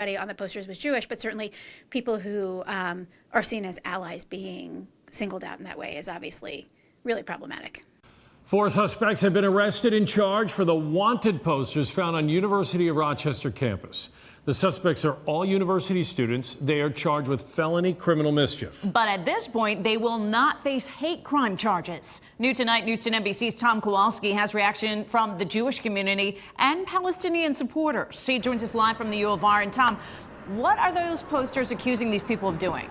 on the posters was Jewish, but certainly people who are seen as allies being singled out in that way is obviously really problematic. 4 suspects have been arrested and charged for the wanted posters found on University of Rochester campus. The suspects are all university students. They are charged with felony criminal mischief. But at this point, they will not face hate crime charges. New tonight, News 10 NBC's Tom Kowalski has reaction from the Jewish community and Palestinian supporters. He joins us live from the U of R. And Tom, what are those posters accusing these people of doing?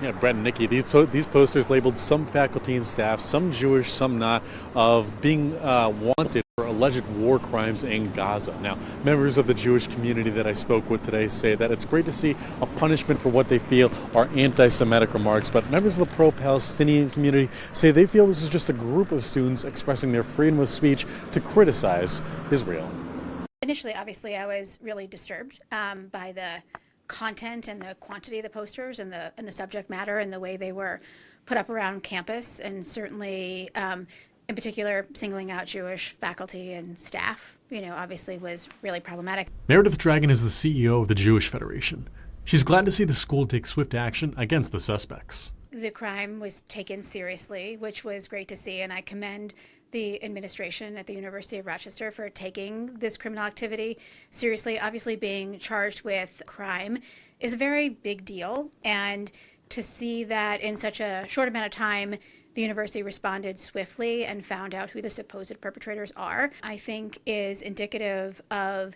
Yeah, Brett and Nikki, these posters labeled some faculty and staff, some Jewish, some not, of being wanted for alleged war crimes in Gaza. Now, members of the Jewish community that I spoke with today say that it's great to see a punishment for what they feel are anti-Semitic remarks, but members of the pro-Palestinian community say they feel this is just a group of students expressing their freedom of speech to criticize Israel. Initially, obviously, I was really disturbed by the content and the quantity of the posters and the subject matter and the way they were put up around campus, and certainly in particular singling out Jewish faculty and staff, obviously was really problematic. Meredith Dragon is the CEO of the Jewish Federation. She's glad to see the school take swift action against the suspects. The crime was taken seriously, which was great to see, and I commend the administration at the University of Rochester for taking this criminal activity seriously. Obviously, being charged with crime is a very big deal, and to see that in such a short amount of time, the university responded swiftly and found out who the supposed perpetrators are, I think is indicative of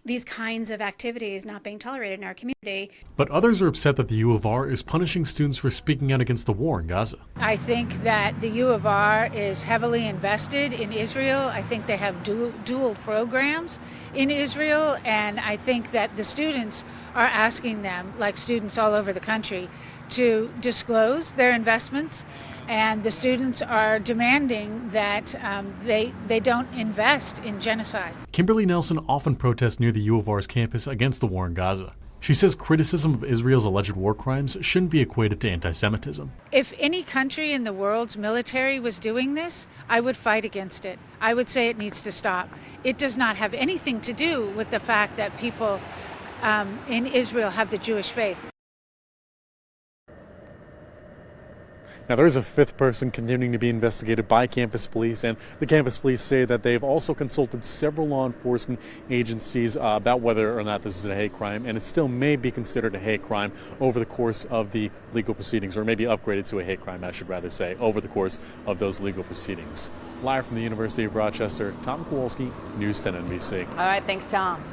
these kinds of activities not being tolerated in our community. But others are upset that the U of R is punishing students for speaking out against the war in Gaza. I think that the U of R is heavily invested in Israel. I think they have dual programs in Israel, and I think that the students are asking them, like students all over the country, to disclose their investments, and the students are demanding that they don't invest in genocide. Kimberly Nelson often protests near the U of R's campus against the war in Gaza. She says criticism of Israel's alleged war crimes shouldn't be equated to anti-Semitism. If any country in the world's military was doing this, I would fight against it. I would say it needs to stop. It does not have anything to do with the fact that people in Israel have the Jewish faith. Now, there is a 5th person continuing to be investigated by campus police, and the campus police say that they've also consulted several law enforcement agencies about whether or not this is a hate crime, and it still may be considered a hate crime over the course of the legal proceedings, or maybe upgraded to a hate crime, I should rather say, over the course of those legal proceedings. Live from the University of Rochester, Tom Kowalski, News 10 NBC. All right, thanks, Tom.